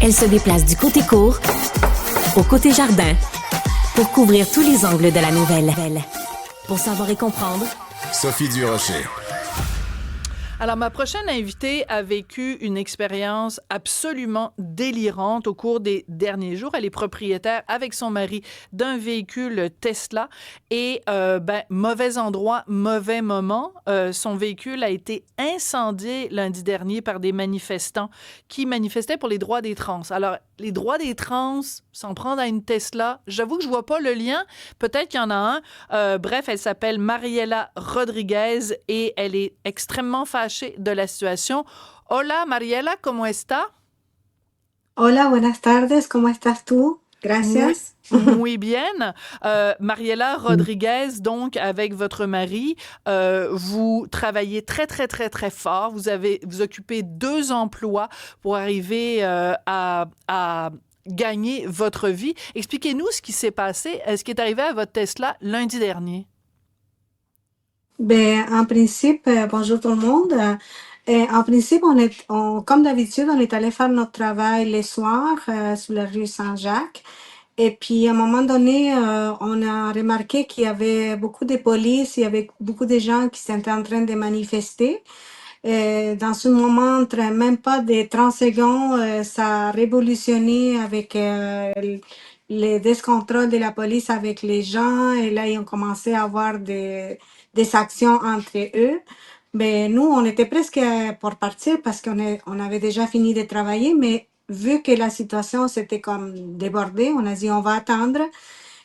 Elle se déplace du côté court au côté jardin pour couvrir tous les angles de la nouvelle. Pour savoir et comprendre, Sophie Durocher. Alors, ma prochaine invitée a vécu une expérience absolument délirante au cours des derniers jours. Elle est propriétaire avec son mari d'un véhicule Tesla et, mauvais endroit, mauvais moment. Son véhicule a été incendié lundi dernier par des manifestants qui manifestaient pour les droits des trans. Alors, les droits des trans, s'en prendre à une Tesla, j'avoue que je vois pas le lien. Peut-être qu'il y en a un. Bref, elle s'appelle Mariela Rodriguez et elle est extrêmement fâchée de la situation. Hola, Mariela, ¿cómo está? Hola, buenas tardes, ¿cómo estás tú? Gracias. Muy bien. Mariela Rodriguez, donc, avec votre mari, vous travaillez très, très, très, très fort. Vous occupez 2 emplois pour arriver à gagner votre vie. Expliquez-nous ce qui s'est passé, ce qui est arrivé à votre Tesla lundi dernier. En principe, bonjour tout le monde. En principe, comme d'habitude, on est allé faire notre travail les soirs sur la rue Saint-Jacques. Et puis, à un moment donné, on a remarqué qu'il y avait beaucoup de police, il y avait beaucoup de gens qui étaient en train de manifester. Dans ce moment, même pas de 30 secondes, ça a révolutionné avec les descontrôles de la police avec les gens. Et là, ils ont commencé à avoir des actions entre eux. Mais nous, on était presque pour partir parce on avait déjà fini de travailler. Mais vu que la situation s'était comme débordée, on a dit on va attendre.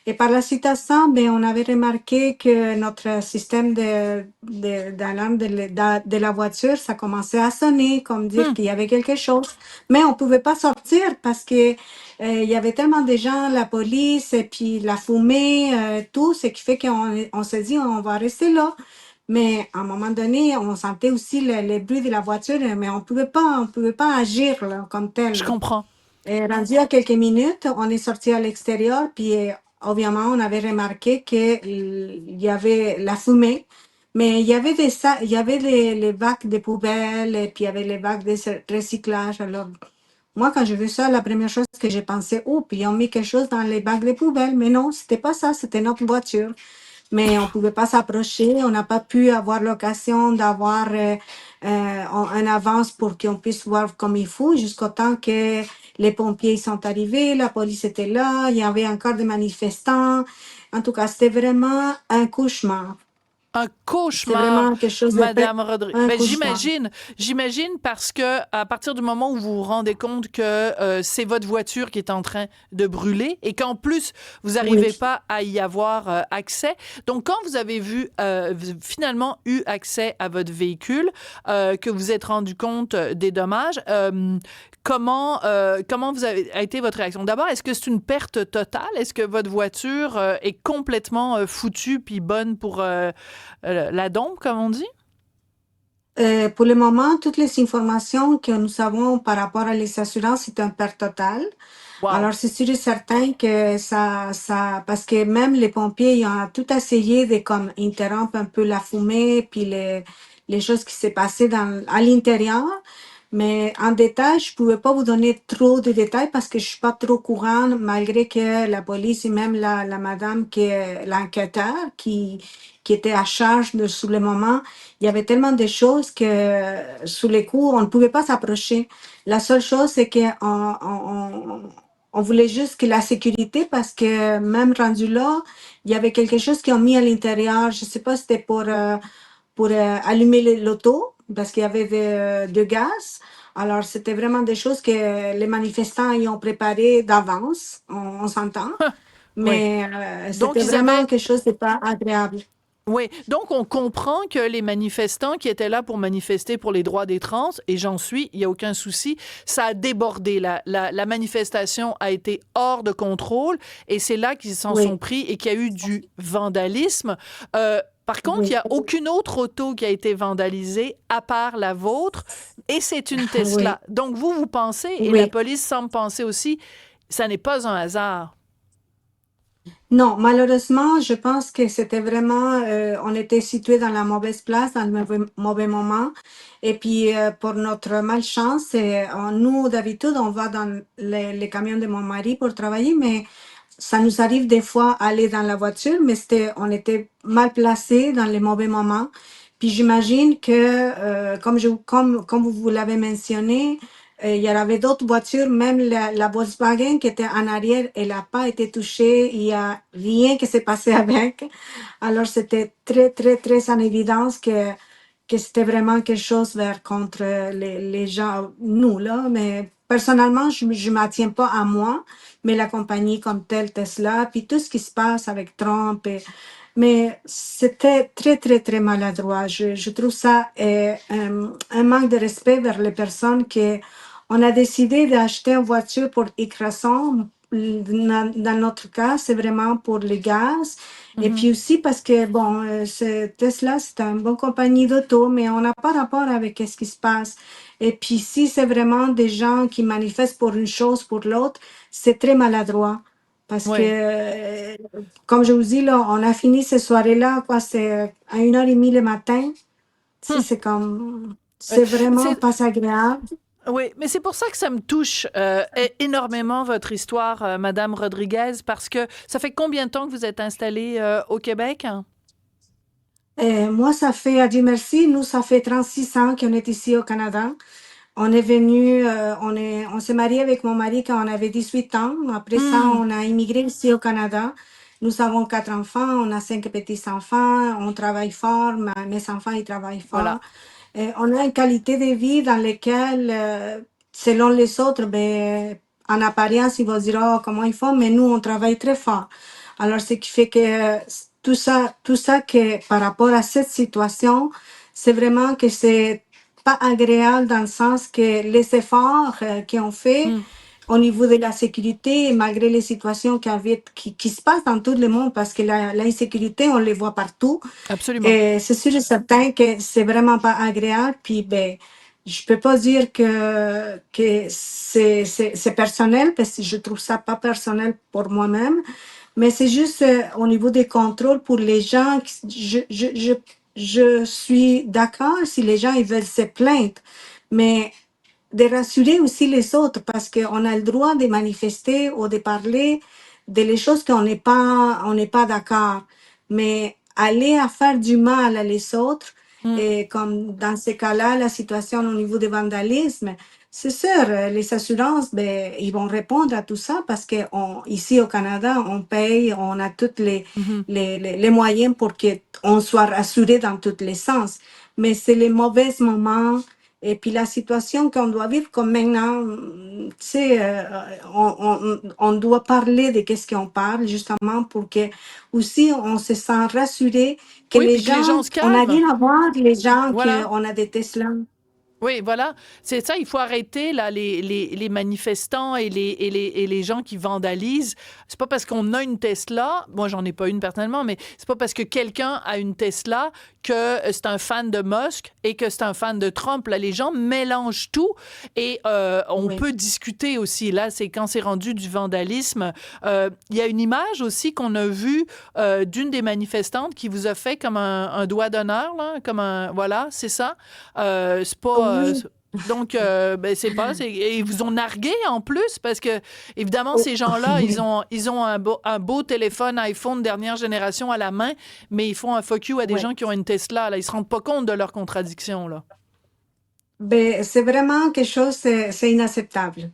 Et par la suite à ça, on avait remarqué que notre système d'alarme de la voiture, ça commençait à sonner, comme dire qu'il y avait quelque chose. Mais on pouvait pas sortir parce que il y avait tellement de gens, la police, et puis la fumée, tout, ce qui fait qu'on s'est dit on va rester là. Mais à un moment donné, on sentait aussi les bruits de la voiture, mais on pouvait pas agir là, comme tel. Je comprends. Et rendu à quelques minutes, on est sorti à l'extérieur, puis obviamente, on avait remarqué qu'il y avait la fumée, mais il y avait les bacs de poubelles, et puis il y avait les bacs de recyclage. Alors, moi, quand j'ai vu ça, la première chose que j'ai pensé, oh, puis ils ont mis quelque chose dans les bacs de poubelles. Mais non, c'était pas ça, c'était notre voiture. Mais on pouvait pas s'approcher, on n'a pas pu avoir l'occasion d'avoir un avance pour qu'on puisse voir comme il faut, jusqu'au temps que les pompiers sont arrivés, la police était là, il y avait encore des manifestants. En tout cas, c'était vraiment un cauchemar. Un cauchemar, c'est vraiment quelque chose Madame Rodriguez. Ben, cauchemar. J'imagine parce que à partir du moment où vous vous rendez compte que c'est votre voiture qui est en train de brûler et qu'en plus vous n'arrivez pas à y avoir accès. Donc quand vous avez finalement eu accès à votre véhicule, que vous êtes rendu compte des dommages, comment a été votre réaction? D'abord, est-ce que c'est une perte totale? Est-ce que votre voiture est complètement foutue puis bonne pour la dompe, comme on dit? Pour le moment, toutes les informations que nous avons par rapport à les assurances, c'est une perte totale. Wow. Alors, c'est sûr et certain que parce que même les pompiers, ils ont tout essayé de comme interrompre un peu la fumée, puis les choses qui s'est passées à l'intérieur. Mais en détail, je pouvais pas vous donner trop de détails parce que je suis pas trop courant, malgré que la police et même la madame qui est l'enquêteur qui était à charge sous le moment, il y avait tellement de choses que sous les coups, on ne pouvait pas s'approcher. La seule chose, c'est que on voulait juste que la sécurité, parce que même rendu là, il y avait quelque chose qu'ils ont mis à l'intérieur. Je sais pas si c'était pour allumer l'auto, parce qu'il y avait de gaz. Alors, c'était vraiment des choses que les manifestants y ont préparées d'avance, on s'entend. Mais c'était vraiment quelque chose de pas agréable. Oui, donc on comprend que les manifestants qui étaient là pour manifester pour les droits des trans, et j'en suis, il n'y a aucun souci, ça a débordé. La manifestation a été hors de contrôle et c'est là qu'ils s'en sont pris et qu'il y a eu du vandalisme. Par contre, il n'y a aucune autre auto qui a été vandalisée à part la vôtre et c'est une Tesla. Donc vous pensez, et la police semble penser aussi, ça n'est pas un hasard. Non, malheureusement, je pense que c'était vraiment, on était situé dans la mauvaise place, dans le mauvais moment. Et puis, pour notre malchance, nous, d'habitude, on va dans les camions de mon mari pour travailler, mais ça nous arrive des fois aller dans la voiture, mais on était mal placé dans les mauvais moments. Puis j'imagine que, comme vous l'avez mentionné, il y avait d'autres voitures, même la Volkswagen qui était en arrière, elle n'a pas été touchée, il n'y a rien qui s'est passé avec. Alors c'était très, très, très en évidence que c'était vraiment quelque chose vers contre les gens, nous, là. Mais personnellement, je ne m'attiens pas à moi, mais la compagnie comme telle, Tesla, puis tout ce qui se passe avec Trump. Mais c'était très, très, très maladroit. Je trouve ça un manque de respect vers les personnes qui on a décidé d'acheter une voiture pour X raisons. Dans notre cas, c'est vraiment pour le gaz. Et Mhm. puis aussi parce que, bon, Tesla, c'est une bonne compagnie d'auto, mais on n'a pas rapport avec ce qui se passe. Et puis si c'est vraiment des gens qui manifestent pour une chose, pour l'autre, c'est très maladroit. Parce que, Oui. comme je vous dis, là, on a fini ces soirées-là, quoi, c'est à 1h30 le matin. Tu sais, c'est comme, Ouais. c'est vraiment C'est pas agréable. Oui, mais c'est pour ça que ça me touche énormément votre histoire, Madame Rodriguez, parce que ça fait combien de temps que vous êtes installée au Québec? Moi, ça fait, à Dieu merci, nous, ça fait 36 ans qu'on est ici au Canada. On est venu, on s'est marié avec mon mari quand on avait 18 ans. Après ça, Hmm, on a immigré ici au Canada. Nous avons 4 enfants, on a 5 petits-enfants, on travaille fort, mes enfants, ils travaillent voilà. fort. On a une qualité de vie dans laquelle, selon les autres, ben, en apparence, ils vont dire, oh, comment ils font, mais nous, on travaille très fort. Alors, ce qui fait que tout ça que par rapport à cette situation, c'est vraiment que c'est pas agréable dans le sens que les efforts qu'ils ont fait Hmm, au niveau de la sécurité, malgré les situations qui se passent dans tout le monde, parce que l'insécurité, on les voit partout. absolument. Et c'est sûr et certain que c'est vraiment pas agréable. Puis, ben, je peux pas dire que c'est personnel, parce que je trouve ça pas personnel pour moi-même, mais c'est juste au niveau des contrôles pour les gens. Je suis d'accord si les gens ils veulent se plaindre, mais de rassurer aussi les autres parce qu'on a le droit de manifester ou de parler de les choses on n'est pas d'accord. Mais aller à faire du mal à les autres, Hmm, et comme dans ces cas-là, la situation au niveau du vandalisme, c'est sûr, les assurances, ben, ils vont répondre à tout ça parce que ici au Canada, on paye, on a tous mhm. les moyens pour qu'on soit rassuré dans tous les sens. Mais c'est les mauvais moments et puis la situation qu'on doit vivre comme maintenant, tu sais, on doit parler de qu'est-ce qu'on parle, justement, pour que aussi on se sent rassuré que Oui, les puis que les gens gens, se on n'a calment. rien à voir, les gens Voilà. qu'on a des Tesla. Oui, voilà. C'est ça, il faut arrêter là, les manifestants et les gens qui vandalisent. C'est pas parce qu'on a une Tesla, moi j'en ai pas une personnellement, mais c'est pas parce que quelqu'un a une Tesla que c'est un fan de Musk et que c'est un fan de Trump. Là, les gens mélangent tout et on Oui. peut discuter aussi. Là, c'est quand c'est rendu du vandalisme. Il y a une image aussi qu'on a vue d'une des manifestantes qui vous a fait comme un doigt d'honneur, là, comme un... Voilà, c'est ça. C'est pas. Oui. Donc, ben, c'est pas. Et ils vous ont nargué en plus parce que, évidemment, Oh. ces gens-là, ils ont un beau téléphone iPhone dernière génération à la main, mais ils font un fuck you à des Ouais. gens qui ont une Tesla. Là. Ils se rendent pas compte de leur contradiction. Là. Ben, c'est vraiment quelque chose, c'est inacceptable.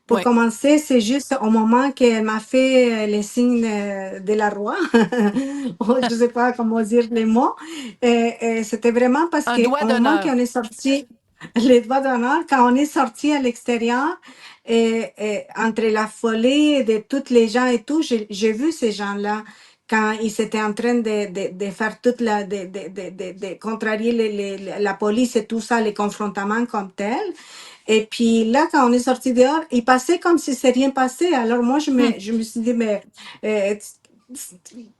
Pour Oui. commencer, c'est juste au moment qu'elle m'a fait les signes de la roi, je ne sais pas comment dire les mots, et c'était vraiment parce Un qu'au doigt moment qu'on d'honneur. est sorti, les doigts d'honneur, quand on est sorti à l'extérieur, et entre la folie de toutes les gens et tout, j'ai vu ces gens-là quand ils étaient en train de faire toute de contrarier la police et tout ça, les confrontements comme tels. Et puis là, quand on est sorti dehors, il passait comme si c'est rien passé. Alors moi, Hum. je me suis dit, mais euh,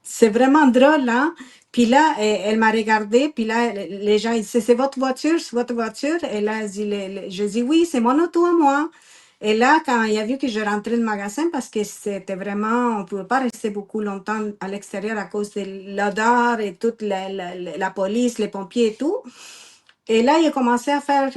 c'est vraiment drôle, hein? Puis là, elle m'a regardé, puis là, les gens, ils disaient, c'est votre voiture, c'est votre voiture. Et là, je dis, oui, c'est mon auto à moi. Et là, quand il a vu que je rentrais dans le magasin, parce que c'était vraiment, on ne pouvait pas rester beaucoup longtemps à l'extérieur à cause de l'odeur et toute la police, les pompiers et tout. Et là, il a commencé à faire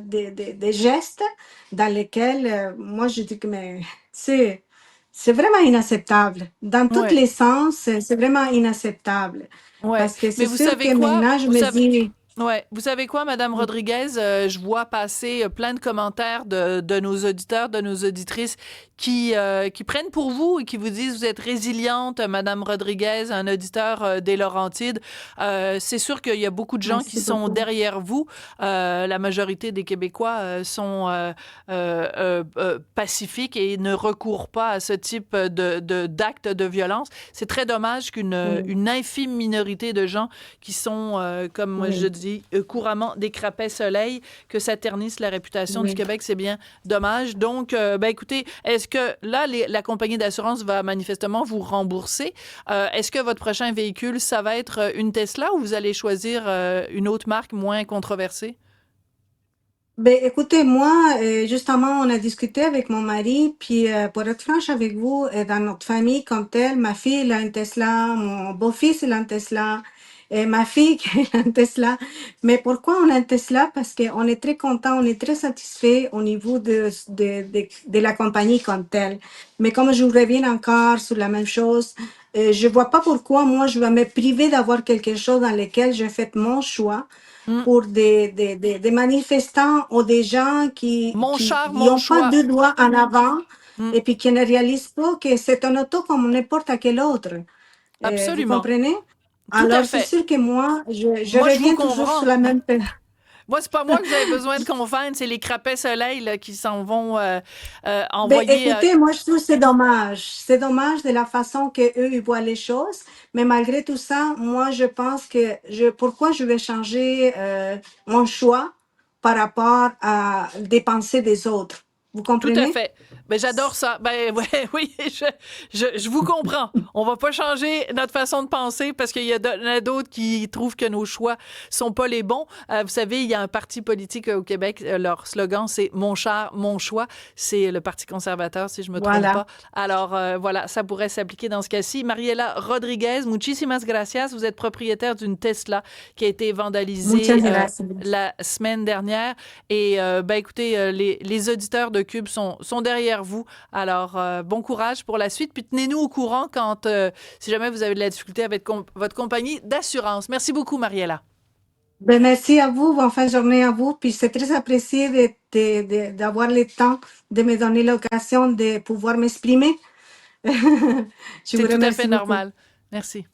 des gestes dans lesquels, moi, je dis que mais, c'est, c'est vraiment inacceptable. Dans tous Ouais, les sens, c'est vraiment inacceptable. ouais. Parce que Mais c'est vous sûr savez que quoi? maintenant, je Vous me savez, dis, ouais, vous savez quoi, Madame Rodriguez? Je vois passer plein de commentaires de nos auditeurs, de nos auditrices qui prennent pour vous et qui vous disent vous êtes résiliente, Madame Rodriguez, un auditeur des Laurentides. C'est sûr qu'il y a beaucoup de gens qui merci sont beaucoup. derrière vous. La majorité des Québécois sont pacifiques et ne recourent pas à ce type d'actes de violence. C'est très dommage qu'une Oui, une infime minorité de gens qui sont, comme je oui, dis couramment, des crapets soleil, que ça ternisse la réputation du oui. Québec. C'est bien dommage. Donc, ben écoutez, est-ce que là, la compagnie d'assurance va manifestement vous rembourser? Est-ce que votre prochain véhicule, ça va être une Tesla ou vous allez choisir une autre marque moins controversée? Ben, écoutez, moi, justement, on a discuté avec mon mari, puis pour être franche avec vous, dans notre famille comme telle, ma fille, elle a une Tesla, mon beau-fils, il a une Tesla, et ma fille, qui a une Tesla. Mais pourquoi on a une Tesla? Parce qu'on est très content, on est très satisfait au niveau de la compagnie comme telle. Mais comme je reviens encore sur la même chose, je vois pas pourquoi moi, je vais me priver d'avoir quelque chose dans lequel j'ai fait mon choix Hmm. pour des manifestants ou des gens Mon qui char, mon n'ont pas choix. deux doigts en avant Hmm. et puis qui ne réalisent pas que c'est un auto comme n'importe quel autre. Vous Absolument. comprenez? Tout à Alors, c'est fait. sûr que moi, je Moi, je vous reviens toujours sur comprends. la même... Moi, c'est pas moi que vous avez besoin de convaincre, c'est les crapets soleil là, qui s'en vont Ben, envoyer. écoutez, moi, je trouve que c'est dommage. C'est dommage de la façon que eux ils voient les choses. Mais malgré tout ça, moi, je pense que pourquoi je vais changer mon choix par rapport à des pensées des autres. Vous Tout à comprenez? fait. Ben, j'adore ça. Ben, ouais, oui, je vous comprends. On va pas changer notre façon de penser parce qu'il y en a d'autres qui trouvent que nos choix sont pas les bons. Vous savez, il y a un parti politique au Québec, leur slogan, c'est Mon char, mon choix. C'est le Parti conservateur, si je me trompe Voilà. pas. Alors, voilà, ça pourrait s'appliquer dans ce cas-ci. Mariela Rodriguez, muchísimas gracias. Vous êtes propriétaire d'une Tesla qui a été Muchas vandalisée gracias. la semaine dernière. Et ben écoutez, les auditeurs de Cube sont derrière vous. Alors, bon courage pour la suite. Puis tenez-nous au courant quand, si jamais vous avez de la difficulté avec votre compagnie d'assurance. Merci beaucoup, Mariella. Ben, merci à vous. Bonne fin de journée à vous. Puis c'est très apprécié d'avoir le temps de me donner l'occasion de pouvoir m'exprimer. Je C'est vous tout à fait remercie beaucoup. normal. Merci.